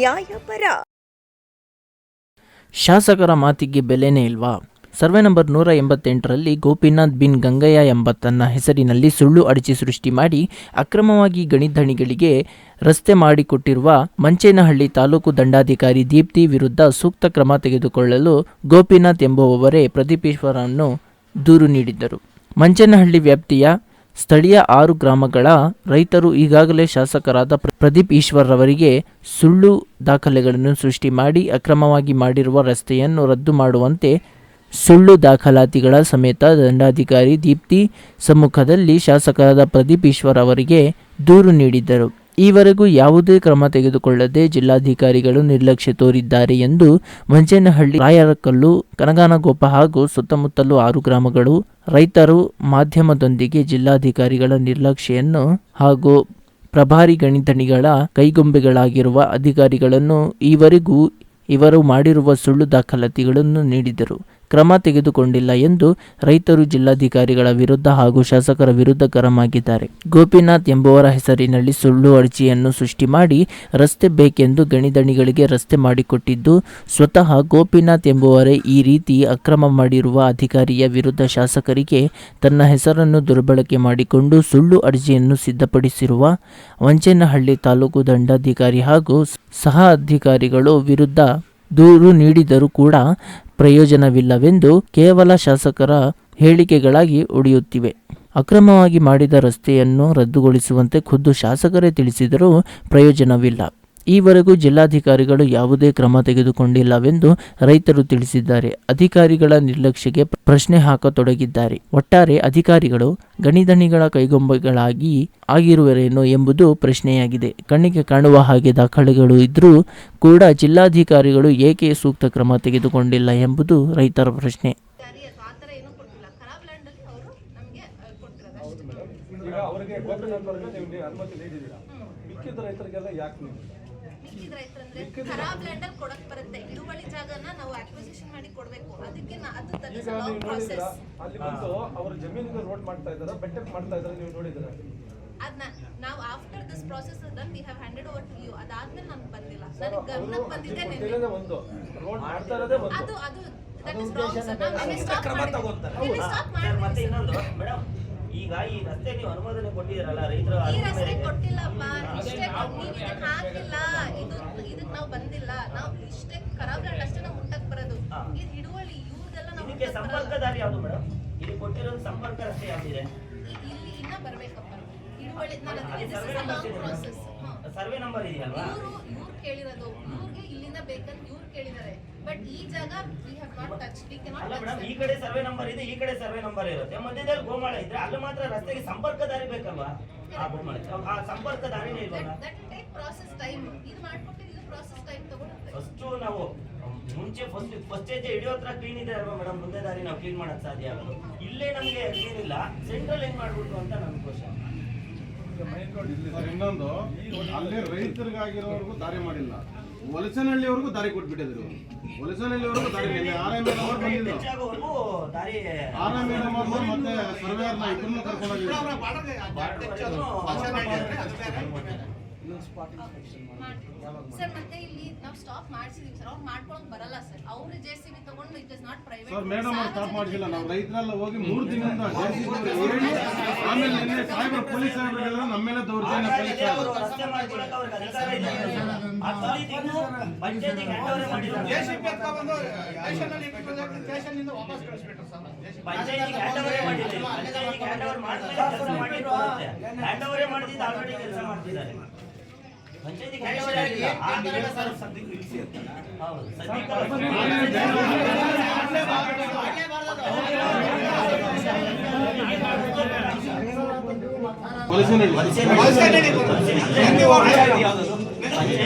ನ್ಯಾಯಪರ. ಶಾಸಕರ ಮಾತಿಗೆ ಬೆಲೆನೇ ಇಲ್ವಾ? ಸರ್ವೆ ನಂಬರ್ 188ರಲ್ಲಿ ಗೋಪಿನಾಥ್ ಬಿನ್ ಗಂಗಯ್ಯ ಎಂಬ ತನ್ನ ಹೆಸರಿನಲ್ಲಿ ಸುಳ್ಳು ಅರ್ಜಿ ಸೃಷ್ಟಿ ಮಾಡಿ ಅಕ್ರಮವಾಗಿ ಗಣಿಧಣಿಗಳಿಗೆ ರಸ್ತೆ ಮಾಡಿಕೊಟ್ಟಿರುವ ಮಂಚೇನಹಳ್ಳಿ ತಾಲೂಕು ದಂಡಾಧಿಕಾರಿ ದೀಪ್ತಿ ವಿರುದ್ಧ ಸೂಕ್ತ ಕ್ರಮ ತೆಗೆದುಕೊಳ್ಳಲು ಗೋಪಿನಾಥ್ ಎಂಬುವವರೇ ಪ್ರದೀಪ್ ಈಶ್ವರನ್ನು ದೂರು ನೀಡಿದ್ದರು. ಮಂಚೇನಹಳ್ಳಿ ವ್ಯಾಪ್ತಿಯ ಸ್ಥಳೀಯ 6 ಗ್ರಾಮಗಳ ರೈತರು ಈಗಾಗಲೇ ಶಾಸಕರಾದ ಪ್ರದೀಪ್ ಈಶ್ವರ್ರವರಿಗೆ ಸುಳ್ಳು ದಾಖಲೆಗಳನ್ನು ಸೃಷ್ಟಿ ಮಾಡಿ ಅಕ್ರಮವಾಗಿ ಮಾಡಿರುವ ರಸ್ತೆಯನ್ನು ರದ್ದು ಮಾಡುವಂತೆ ಸುಳ್ಳು ದಾಖಲಾತಿಗಳ ಸಮೇತ ದಂಡಾಧಿಕಾರಿ ದೀಪ್ತಿ ಸಮ್ಮುಖದಲ್ಲಿ ಶಾಸಕರಾದ ಪ್ರದೀಪ್ ಈಶ್ವರ್ ಅವರಿಗೆ ದೂರು ನೀಡಿದ್ದರು. ಈವರೆಗೂ ಯಾವುದೇ ಕ್ರಮ ತೆಗೆದುಕೊಳ್ಳದೆ ಜಿಲ್ಲಾಧಿಕಾರಿಗಳು ನಿರ್ಲಕ್ಷ್ಯ ತೋರಿದ್ದಾರೆ ಎಂದು ಮಂಚೇನಹಳ್ಳಿ, ರಾಯರಕಲ್ಲು, ಕನಗಾನಗೊಪ್ಪ ಹಾಗೂ ಸುತ್ತಮುತ್ತಲು 6 ಗ್ರಾಮಗಳು ರೈತರು ಮಾಧ್ಯಮದೊಂದಿಗೆ ಜಿಲ್ಲಾಧಿಕಾರಿಗಳ ನಿರ್ಲಕ್ಷ್ಯನ್ನು ಹಾಗೂ ಪ್ರಭಾರಿ ಗಣಿಧಣಿಗಳ ಕೈಗೊಂಬೆಗಳಾಗಿರುವ ಅಧಿಕಾರಿಗಳನ್ನು ಈವರೆಗೂ ಇವರು ಮಾಡಿರುವ ಸುಳ್ಳು ದಾಖಲಾತಿಗಳನ್ನು ನೀಡಿದರು. ಕ್ರಮ ತೆಗೆದುಕೊಂಡಿಲ್ಲ ಎಂದು ರೈತರು ಜಿಲ್ಲಾಧಿಕಾರಿಗಳ ವಿರುದ್ಧ ಹಾಗೂ ಶಾಸಕರ ವಿರುದ್ಧ ಗರಂ ಆಗಿದ್ದಾರೆ. ಗೋಪಿನಾಥ್ ಎಂಬುವರ ಹೆಸರಿನಲ್ಲಿ ಸುಳ್ಳು ಅರ್ಜಿಯನ್ನು ಸೃಷ್ಟಿ ಮಾಡಿ ರಸ್ತೆ ಬೇಕೆಂದು ಗಣಿಧಣಿಗಳಿಗೆ ರಸ್ತೆ ಮಾಡಿಕೊಟ್ಟಿದ್ದು ಸ್ವತಃ ಗೋಪಿನಾಥ್ ಎಂಬುವರೇ ಈ ರೀತಿ ಅಕ್ರಮ ಮಾಡಿರುವ ಅಧಿಕಾರಿಯ ವಿರುದ್ಧ ಶಾಸಕರಿಗೆ ತನ್ನ ಹೆಸರನ್ನು ದುರ್ಬಳಕೆ ಮಾಡಿಕೊಂಡು ಸುಳ್ಳು ಅರ್ಜಿಯನ್ನು ಸಿದ್ಧಪಡಿಸಿರುವ ಮಂಚೇನಹಳ್ಳಿ ತಾಲೂಕು ದಂಡಾಧಿಕಾರಿ ಹಾಗೂ ಸಹ ಅಧಿಕಾರಿಗಳು ವಿರುದ್ಧ ದೂರು ನೀಡಿದರೂ ಕೂಡ ಪ್ರಯೋಜನವಿಲ್ಲವೆಂದು ಕೇವಲ ಶಾಸಕರ ಹೇಳಿಕೆಗಳಾಗಿ ಉಳಿಯುತ್ತಿವೆ. ಅಕ್ರಮವಾಗಿ ಮಾಡಿದ ರಸ್ತೆಯನ್ನು ರದ್ದುಗೊಳಿಸುವಂತೆ ಖುದ್ದು ಶಾಸಕರೇ ತಿಳಿಸಿದರೂ ಪ್ರಯೋಜನವಿಲ್ಲ. ಈವರೆಗೂ ಜಿಲ್ಲಾಧಿಕಾರಿಗಳು ಯಾವುದೇ ಕ್ರಮ ತೆಗೆದುಕೊಂಡಿಲ್ಲವೆಂದು ರೈತರು ತಿಳಿಸಿದ್ದಾರೆ. ಅಧಿಕಾರಿಗಳ ನಿರ್ಲಕ್ಷ್ಯಕ್ಕೆ ಪ್ರಶ್ನೆ ಹಾಕತೊಡಗಿದ್ದಾರೆ. ಒಟ್ಟಾರೆ ಅಧಿಕಾರಿಗಳು ಗಣಿಧಣಿಗಳ ಕೈಗೊಂಬೆಗಳಾಗಿ ಆಗಿರುವರೇನೋ ಎಂಬುದು ಪ್ರಶ್ನೆಯಾಗಿದೆ. ಕಣ್ಣಿಗೆ ಕಾಣುವ ಹಾಗೆ ದಾಖಲೆಗಳು ಇದ್ರೂ ಕೂಡ ಜಿಲ್ಲಾಧಿಕಾರಿಗಳು ಏಕೆ ಸೂಕ್ತ ಕ್ರಮ ತೆಗೆದುಕೊಂಡಿಲ್ಲ ಎಂಬುದು ರೈತರ ಪ್ರಶ್ನೆ. ಖರಾಬ್ ಲ್ಯಾಂಡ್ ಅಲ್ಲಿ ಕೊಡಕ್ ಬರುತ್ತೆ. ಹಿಡುವಳಿ ಜಾಗನ ನಾವು ಅಕ್ವಿಸಿಷನ್ ಮಾಡಿ ಕೊಡಬೇಕು. ಅದಕ್ಕೆ ಅಲ್ಲಿ ಬಂದು ಅವರ ಜಮೀನಿಗೆ ರೋಡ್ ಮಾಡ್ತಾ ಇದ್ದಾರೆ, ಬೆಟ್ಟಕ್ಕೆ ಮಾಡ್ತಾ ಇದ್ದಾರೆ, ನೀವು ನೋಡಿದ್ರೆ ಅದನ್ನ ನಾವು after this process then we have handed over to you. ಅದಾದ್ಮೇಲೆ ನನಗೆ ಬಂದಿಲ್ಲ, ನನಗೆ ಗಮನಕ್ಕೆ ಬಂದಿದೆ ಒಂದು ರೋಡ್ ಮಾಡ್ತಾ ಇರೋದೇ ಅದು ದಟ್ ಇಸ್ ರಾಂಗ್ ಸರ್. ನಾವು ಸ್ಟಾಪ್ ಮಾಡಿ ಮೇಡಮ್. ಈಗ ಈ ರಸ್ತೆ ನೀವು ಅನುಮೋದನೆ ಕೊಟ್ಟಿದ್ದೀರಲ್ಲ ರೈತರು, ಈ ರಸ್ತೆ ಕೊಟ್ಟಿಲ್ಲಪ್ಪ, ಇಷ್ಟೇ ನೀವು ಇದನ್ನ ಹಾಕಿಲ್ಲ, ಇದಕ್ಕೆ ನಾವು ಬಂದಿಲ್ಲ, ನಾವು ಇಷ್ಟೇ ಖರಾಬ್ ಲ್ಯಾಂಡ್ ಅಷ್ಟೇ ನಾವು ಮುಟ್ಟಕ್ ಬರೋದು. ಇದು ಹಿಡುವಳಿ ಇವ್ರದೆಲ್ಲ ನಾವು ಇದಕ್ಕೆ ಸಂಪರ್ಕ ದಾರಿ ಯಾವುದು ಮೇಡಮ್? ಇದು ಕೊಟ್ಟಿರೋ ಸಂಪರ್ಕ ರಸ್ತೆ ಯಾವ್ದಿದೆ? ಇಲ್ಲಿ ಇನ್ನ ಬರ್ಬೇಕಪ್ಪ ಹಿಡುವಳಿ. ಸರ್ವೆ ನಂಬರ್ ಇದೆಯಲ್ವಾ? ಇವ್ರು ಕೇಳಿರೋದು, ಇವ್ರಿಗೆ ಇಲ್ಲಿಂದ ಬೇಕಂತ ಇವ್ರು ಕೇಳಿದ್ದಾರೆ. ಬಟ್ ಈ ಜಾಗ we have not touch. We can not. Madam, ಈ ಕಡೆ ಸರ್ವೆ ನಂಬರ್ ಇದೆ, ಈ ಕಡೆ ಸರ್ವೆ ನಂಬರ್ ಇರುತ್ತೆ, ಮಧ್ಯದಲ್ಲಿ ಗೋಮಾಳ ಇದ್ರೆ ಅಲ್ಲಿ ಮಾತ್ರ ರಸ್ತೆಗೆ ಸಂಪರ್ಕ ದಾರಿ ಬೇಕಲ್ವಾ? ಆ ಗೋಮಾಳ ಆ ಸಂಪರ್ಕ ದಾರಿನೇ ಇಲ್ವಲ್ಲ? That take process time. ಇದು ಮಾಡ್ಕೊಟ್ಟಿದ್ದು ಇದು ಪ್ರಾಸೆಸ್ ಟೈಮ್ ತಗೊಳುತ್ತೆ. ಫಸ್ಟ್ ನಾವು ಮುಂಚೆ ಫಸ್ಟ್ ಹೆಜ್ಜೆ ಹಿಡಿಯೋ ಹತ್ರ ಕ್ಲೀನ್ ಇದೆ ಅಲ್ವಾ ಮೇಡಮ್? ಮುಂದೆ ದಾರಿ ನಾವು ಕ್ಲೀನ್ ಮಾಡಕ್ ಸಾಧ್ಯ ಆಗೋದು. ಇಲ್ಲೇ ನಮಗೆ ಕ್ಲೀನ್ ಇಲ್ಲ, ಸೆಂಟ್ರಲ್ ಹೆಂಗ್ ಮಾಡ್ಬಿಟ್ರು ಅಂತ ನನ್ನ ಕ್ವಶನ್. ಇನ್ನೊಂದು, ಅಲ್ಲಿ ರೈತರಿಗಾಗಿರೋರ್ಗು ದಾರಿ ಮಾಡಿಲ್ಲ, ವಲಸನಹಳ್ಳಿವರೆಗೂ ದಾರಿ ಕೊಟ್ಬಿಟ್ಟಿದ್ರು. ವಲಸನಹಳ್ಳಿವರೆಗೂ ದಾರಿ ಮತ್ತೆ ಸರ್ವೇರ್ನ ಇಬ್ಬರನ್ನು ಕರ್ಕೊಂಡೋಗಿದ್ರು. ಸರ್ ಮತ್ತೆ ಇಲ್ಲಿ ನಾವು ಸ್ಟಾಪ್ ಮಾಡಿಸಿದೀವಿ ಸರ್. ಅವ್ರು ಮಾಡ್ಕೊಳಕ್ ಬರಲ್ಲ ಸರ್. ಅವ್ರು ಜೆಸಿಬಿ ತಗೊಂಡು it is not private sir. Madam ಅವ್ರು ಸ್ಟಾಪ್ ಮಾಡಿಸಿಲ್ಲ. ನಾವು ರೈತರೆಲ್ಲ ಹೋಗಿ 3 ದಿನದಿಂದ ಜೆಸಿಬಿ ಹೇಳಿ ಆಮೇಲೆ ನಿನ್ನೆ ಸಾಹೇಬರು ಪೊಲೀಸ್ ಸಾಹೇಬರಿಗೆಲ್ಲ ನಮ್ಮ ಮೇಲೆ ದೌರ್ಜನ್ಯ ಪೊಲೀಸ್ ಸಾಹೇಬರು ರಸ್ತೆ ಮಾಡ್ಕೊಳಕ್ಕೆ ಅವ್ರಿಗೆ ಅಧಿಕಾರ ಇದೆ. ಜೆಸಿಬಿ ತಗೊಂಡು ಸ್ಟೇಷನ್ ಇಂದ ವಾಪಸ್ ಕಳಿಸ್ಬಿಟ್ರು ಸರ್. ಪಂಚಾಯತಿಗೆ ಹ್ಯಾಂಡ್ ಓವರ್ ಮಾಡಿಲ್ಲ. ಪಂಚಾಯತಿಗೆ ಹ್ಯಾಂಡ್ ಓವರ್ ಮಾಡ್ತಾರೆ, ಕೆಲಸ ಮಾಡಿದ್ರು. ಹ್ಯಾಂಡ್ ಓವರ್ ಮಾಡಿದ್ದು ಆಲ್ರೆಡಿ ಕೆಲಸ ಮಾಡ್ತಿದ್ದಾರೆ. ಪಂಚಾಯತಿಗೆ ಹ್ಯಾಂಡ್ ಓವರ್ ಆಗಿಲ್ಲ. ಆ ತರ ಸರ್ ಸದ್ಯಕ್ಕೆ ಇಳಿಸಿ ಅಂತ. ಹೌದು, ಸದ್ಯಕ್ಕೆ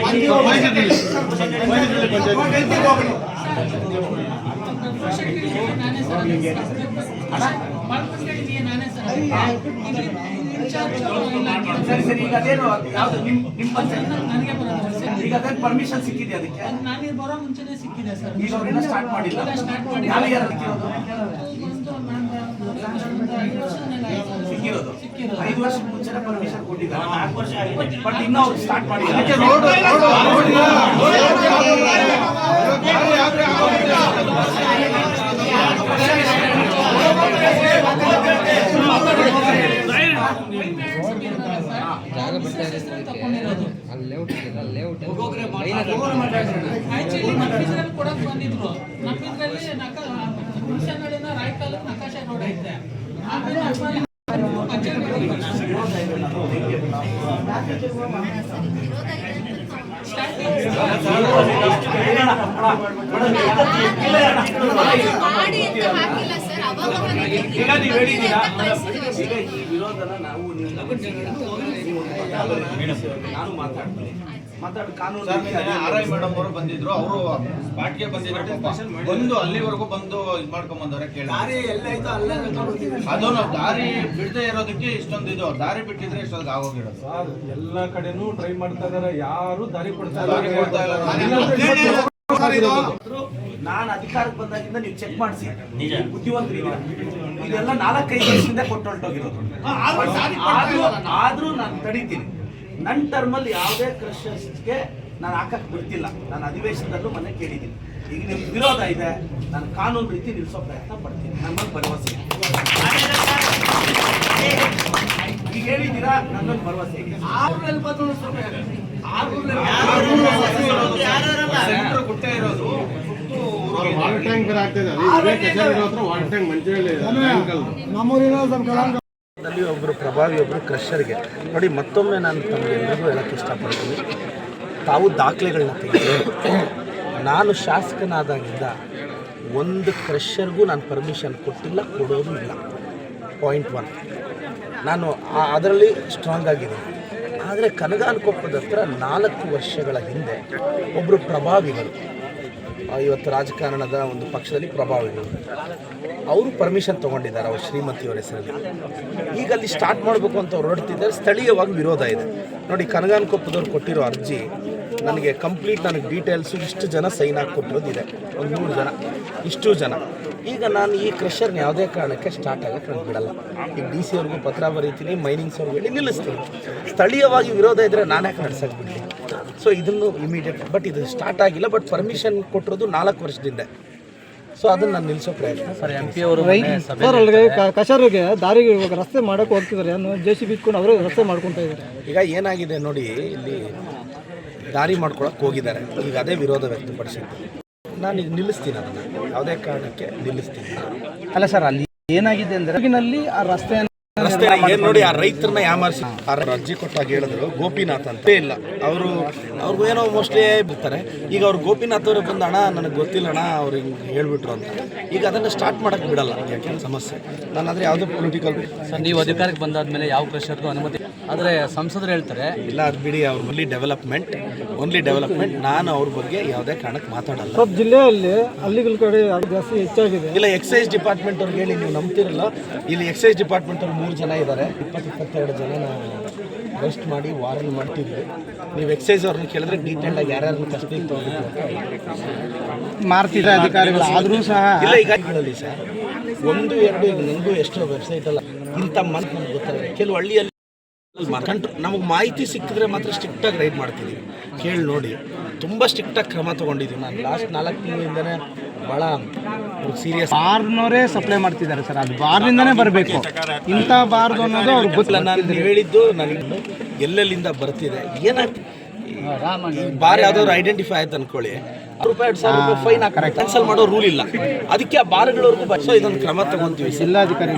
ಸರಿ ಈಗ ಅದೇನು ಯಾವ್ದು ನಿಮ್ಮ ಪಂಚಾಯತ್ ಈಗ ಅದೇನು ಪರ್ಮಿಷನ್ ಸಿಕ್ಕಿದೆ ಅದಕ್ಕೆ ನಾನು ಬರೋ ಮುಂಚೆನೆ ಸಿಕ್ಕಿದೆ ಸರ್. ಈಗ ಅವ್ರನ್ನ ಸ್ಟಾರ್ಟ್ ಮಾಡಿಲ್ಲ ಯಾವಾಗ ಸಿಕ್ಕಿರೋದು 5 ವರ್ಷದ ಮುಂಚೆನೆ ಪರ್ಮಿಷನ್ ಕೊಟ್ಟಿದ್ದಾರೆ 4 ವರ್ಷ ಆಗಿದೆ ಬಟ್ ಇನ್ನೂ ಅವ್ರು ಸ್ಟಾರ್ಟ್ ಮಾಡಿಲ್ಲ ಆಕ್ಚುಲಿ ನಮ್ಮಿದ್ರಲ್ಲಿ ಕೊಡಕ್ ಬಂದಿದ್ರು. ನಮ್ಮಿದ್ರಲ್ಲಿ ರಾಯ್ ತಾಲೂಕು ನಕಾಶೆ ರೋಡ್ ಐತೆ. ಆಮೇಲೆ ಈಗ ನೀವು ಹೇಳಿದ್ದೀರಾ ಈಗ ಈ ವಿರೋಧನ ನಾವು ನಾನು ಮಾತಾಡ್ತೀನಿ ಕಾನೂನು ಆರ್ ಐ ಮೇಡಮ್ ಅವರು ಬಂದಿದ್ರು, ಅವರು ಸ್ಪಾಟ್ಗೆ ಬಂದಿದ್ರು, ಬಂದು ಅಲ್ಲಿವರೆಗೂ ಬಂದು ಇದು ಮಾಡ್ಕೊಂಡ್ ಬಂದವ್ರೆ ಕೇಳಿ. ಅದು ನಾವು ದಾರಿ ಬಿಡದೆ ಇರೋದಕ್ಕೆ ಇಷ್ಟೊಂದು ಇದು, ದಾರಿ ಬಿಟ್ಟಿದ್ರೆ ಇಷ್ಟೊಂದು ಆಗೋಗಿರೋದು. ಎಲ್ಲ ಕಡೆನೂ ಟ್ರೈ ಮಾಡ್ತಾ ಇದಾರೆ, ಯಾರು ದಾರಿ ಕೊಡ್ತಾ ಇಲ್ಲ. ನಾನು ಅಧಿಕಾರಕ್ಕೆ ಬಂದಾಗಿಂದ ನೀವು ಚೆಕ್ ಮಾಡಿಸಿ ಬುದ್ಧಿವಂತರಿದ್ದೀರ. ಇದೆಲ್ಲ 4-5 ವರ್ಷದಿಂದ ಕೊಟ್ಟು ಹೊರಟೋಗಿರೋದು. ಆದ್ರೂ ನಾನು ತಡೀತೀನಿ. ನನ್ನ ಟರ್ಮಲ್ಲಿ ಯಾವುದೇ ಕ್ರಷರ್ಸ್ಗೆ ನಾನು ಹಾಕಕ್ಕೆ ಬಿಡ್ತಿಲ್ಲ. ನಾನು ಅಧಿವೇಶನದಲ್ಲೂ ಮೊನ್ನೆ ಕೇಳಿದ್ದೀನಿ. ಈಗ ನಿಮ್ಗೆ ವಿರೋಧ ಇದೆ, ನಾನು ಕಾನೂನು ರೀತಿ ನಿಲ್ಲಿಸೋ ಪ್ರಯತ್ನ ಪಡ್ತೀನಿ. ನಮ್ಮಲ್ಲಿ ಭರವಸೆ ಈಗ ಹೇಳಿದ್ದೀರಾ, ನನ್ನೊಂದು ಭರವಸೆ ಇದೆ. ಗುಟ್ಟೆ ಇರೋದು ವಾಟರ್ ಟ್ಯಾಂಕ್ ಬೇರೆ ಆಗ್ತಿದೆ. ವಾಟರ್ ಟ್ಯಾಂಕ್ ಮಂಚಳ್ಳಿ ದಲ್ಲಿ ಒಬ್ಬರು ಪ್ರಭಾವಿ, ಒಬ್ಬರು ಕ್ರಷರ್ಗೆ ನೋಡಿ. ಮತ್ತೊಮ್ಮೆ ನಾನು ತಮಗೆಲ್ಲರಿಗೂ ಹೇಳೋಕ್ಕೆ ಇಷ್ಟಪಡ್ತೀನಿ, ತಾವು ದಾಖಲೆಗಳನ್ನ ತೆಗೆದು ನಾನು ಶಾಸಕನಾದಾಗಿದ್ದ ಒಂದು ಕ್ರಷರ್ಗೂ ನಾನು ಪರ್ಮಿಷನ್ ಕೊಟ್ಟಿಲ್ಲ, ಕೊಡೋದು ಇಲ್ಲ. ಪಾಯಿಂಟ್ 1 ನಾನು ಅದರಲ್ಲಿ ಸ್ಟ್ರಾಂಗ್ ಆಗಿದ್ದೀನಿ. ಆದರೆ ಕನಗಾನಕೊಪ್ಪದ ಹತ್ರ 4 ವರ್ಷಗಳ ಹಿಂದೆ ಒಬ್ಬರು ಪ್ರಭಾವಿಗಳು, ಇವತ್ತು ರಾಜಕಾರಣದ ಒಂದು ಪಕ್ಷದಲ್ಲಿ ಪ್ರಭಾವಿಗಳು, ಅವರು ಪರ್ಮಿಷನ್ ತೊಗೊಂಡಿದ್ದಾರೆ ಅವ್ರ ಶ್ರೀಮತಿಯವರ ಹೆಸರಲ್ಲಿ. ಈಗ ಅಲ್ಲಿ ಸ್ಟಾರ್ಟ್ ಮಾಡಬೇಕು ಅಂತ ಅವ್ರು ಹೊರಡ್ತಿದ್ದಾರೆ. ಸ್ಥಳೀಯವಾಗಿ ವಿರೋಧ ಇದೆ ನೋಡಿ. ಕನಗಾನಕೊಪ್ಪದವ್ರು ಕೊಟ್ಟಿರೋ ಅರ್ಜಿ ನನಗೆ ಕಂಪ್ಲೀಟ್, ನನಗೆ ಡೀಟೇಲ್ಸು ಇಷ್ಟು ಜನ ಸೈನ್ ಹಾಕಿ ಕೊಟ್ಟಿರೋದಿದೆ, ಒಂದು 100 ಜನ, ಇಷ್ಟು ಜನ. ಈಗ ನಾನು ಈ ಕ್ರಷರ್ನ ಯಾವುದೇ ಕಾರಣಕ್ಕೆ ಸ್ಟಾರ್ಟ್ ಆಗೋಕ್ಕೆ ನಾನು ಬಿಡಲ್ಲ. ಈಗ DC ಅವ್ರಿಗೂ ಪತ್ರ ಬರೀತೀನಿ, ಮೈನಿಂಗ್ಸ್ ಅವ್ರಿಗೆ ಹೇಳಿ ನಿಲ್ಲಿಸ್ತೀನಿ. ಸ್ಥಳೀಯವಾಗಿ ವಿರೋಧ ಇದ್ದರೆ ನಾನು ಯಾಕೆ ನಡ್ಸಕ್ಕೆ ಬಿಡ್ತೀನಿ? ಸೊ ಇದನ್ನು ಇಮಿಡಿಯೇಟ್, ಬಟ್ ಇದು ಸ್ಟಾರ್ಟ್ ಆಗಿಲ್ಲ, ಬಟ್ ಪರ್ಮಿಷನ್ ಕೊಟ್ಟಿರೋದು 4 ವರ್ಷದಿಂದ. ಸೊ ಅದನ್ನು ನಾನು ನಿಲ್ಲಿಸೋ ಪ್ರಯತ್ನ. ಸರ್, MP ಅವರು ಸರ್ ಅಲ್ಲಿಗೆ ಕಷರಿಗೆ ದಾರಿಗೆ ಇವಾಗ ರಸ್ತೆ ಮಾಡೋಕೆ ಹೋಗ್ತಿದ್ದಾರೆ, JCB ಇಟ್ಕೊಂಡು ಅವರೇ ರಸ್ತೆ ಮಾಡ್ಕೊತಾ ಇದ್ದಾರೆ. ಈಗ ಏನಾಗಿದೆ ನೋಡಿ, ಇಲ್ಲಿ ದಾರಿ ಮಾಡ್ಕೊಳಕ್ಕೆ ಹೋಗಿದ್ದಾರೆ. ಈಗ ಅದೇ ವಿರೋಧ ವ್ಯಕ್ತಪಡಿಸಿದ್ದು. ನಾನು ಈಗ ನಿಲ್ಲಿಸ್ತೀನಿ, ಅದನ್ನು ಯಾವುದೇ ಕಾರಣಕ್ಕೆ ನಿಲ್ಲಿಸ್ತೀನಿ. ಅಲ್ಲ ಸರ್, ಅಲ್ಲಿ ಏನಾಗಿದೆ ಅಂದರೆ ಆ ರಸ್ತೆ ಏನು ನೋಡಿ, ಆ ರೈತರನ್ನ ಯಾಮಾರಿಸಿ ಅರ್ಜಿ ಕೊಟ್ಟಾಗ ಹೇಳಿದ್ರು ಗೋಪಿನಾಥ್ ಅಂತ ಇಲ್ಲ, ಅವ್ರಿಗೂ ಏನೋ ಮೋಸ್ಟ್ಲಿ ಬಿಡ್ತಾರೆ. ಈಗ ಅವ್ರು ಗೋಪಿನಾಥ್ ಅವರೇ ಬಂದು ಅಣ್ಣ ನನಗೆ ಗೊತ್ತಿಲ್ಲ ಅಣ್ಣ ಅವ್ರು ಹಿಂಗೆ ಹೇಳ್ಬಿಟ್ರು ಅಂತ. ಈಗ ಅದನ್ನು ಸ್ಟಾರ್ಟ್ ಮಾಡೋಕ್ಕೆ ಬಿಡಲ್ಲ, ಯಾಕೆಂದ್ರೆ ಸಮಸ್ಯೆ. ನಾನು ಆದರೆ ಯಾವುದೋ ಪೊಲಿಟಿಕಲ್ ಸರ್, ನೀವು ಅಧಿಕಾರಕ್ಕೆ ಬಂದಾದ್ಮೇಲೆ ಯಾವ ಕ್ರಷರ್ಗೂ ಅನುಮತಿ, ಆದರೆ ಸಂಸದರು ಹೇಳ್ತಾರೆ ಇಲ್ಲ, ಅದು ಬಿಡಿ, ಅವ್ರು ಓನ್ಲಿ ಡೆವಲಪ್ಮೆಂಟ್. ನಾನು ಅವ್ರ ಬಗ್ಗೆ ಯಾವುದೇ ಕಾರಣಕ್ಕೆ ಮಾತಾಡಲ್ಲ. ಸ್ವಲ್ಪ ಜಿಲ್ಲೆಯಲ್ಲಿ ಹಳ್ಳಿಗಳ ಕಡೆ ಅದು ಜಾಸ್ತಿ ಹೆಚ್ಚಾಗಿದೆ. ಇಲ್ಲ, ಎಕ್ಸೈಸ್ ಡಿಪಾರ್ಟ್ಮೆಂಟ್ ಅವ್ರಿಗೆ ಹೇಳಿ, ನೀವು ನಂಬ್ತಿರಲ್ಲ, ಇಲ್ಲಿ ಎಕ್ಸೈಸ್ ಡಿಪಾರ್ಟ್ಮೆಂಟ್ ಅವ್ರು 3 ಜನ ಇದ್ದಾರೆ, 22 ಜನ ನಾವು ಅರೆಸ್ಟ್ ಮಾಡಿ ವಾರನ್ ಮಾಡ್ತಿದ್ವಿ. ನೀವು ಎಕ್ಸೈಸ್ ಅವ್ರನ್ನ ಕೇಳಿದ್ರೆ ಡೀಟೇಲ್ಡಾಗಿ ಯಾರ್ಯಾರನ್ನ ಕಸ್ಟಡಿಗೆ ತೊಗೊಂಡಿದ್ದು ಮಾಡ್ತಿದ್ದ ಅಧಿಕಾರಿಗಳು ಆದರೂ ಸಹ ಇಲ್ಲ. ಈಗ ಹೇಳಲಿ ಸರ್, 1, 2 ಈಗ ನನಗೂ ಎಷ್ಟೋ ವೆಬ್ಸೈಟಲ್ಲ ಇಂಥ ಮನ್ಸು ನಮ್ಗೆ ಗೊತ್ತಾಗಿದೆ. ಕೆಲವು ಹಳ್ಳಿಯಲ್ಲಿ ನಮಗೆ ಮಾಹಿತಿ ಸಿಕ್ಕಿದ್ರೆ ಮಾತ್ರ ಸ್ಟ್ರಿಕ್ಟಾಗಿ ರೈಡ್ ಮಾಡ್ತಿದ್ದೀವಿ. ಕೇಳಿ ನೋಡಿ, ತುಂಬ ಸ್ಟ್ರಿಕ್ಟಾಗಿ ಕ್ರಮ ತೊಗೊಂಡಿದ್ದೀವಿ. ನಾನು ಲಾಸ್ಟ್ 4 ತಿಂಗಳಿಂದನೇ ಭಾಳ ಸೀರಿಯಸ್. ಬಾರ್ನವರೇ ಸಪ್ಲೈ ಮಾಡ್ತಿದ್ದಾರೆ ಸರ್, ಅದು ಬಾರ್ನಿಂದನೇ ಬರಬೇಕು. ಇಂಥ ಬಾರ್ದು ಅನ್ನೋದು ಅವ್ರಿಗೆ ಗೊತ್ತಿಲ್ಲ. ನಾನು ಹೇಳಿದ್ದು ನನಗೆ ಎಲ್ಲೆಲ್ಲಿಂದ ಬರ್ತಿದೆ, ಏನಾಗ್ತದೆ ಬಾರ್ ಯಾವ್ದಾದ್ರು ಐಡೆಂಟಿಫೈ ಆಯ್ತು ಅನ್ಕೊಳ್ಳಿ, ₹2,000 ಫೈನ್ ಹಾಕಿ ಕ್ಯಾನ್ಸಲ್ ಮಾಡೋ ರೂಲ್ ಇಲ್ಲ. ಅದಕ್ಕೆ ಆ ಬಾರ್ಗಳವರೆಗೂ ಇದೊಂದು ಕ್ರಮ ತಗೊಂತೀವಿ. ಜಿಲ್ಲಾಧಿಕಾರಿ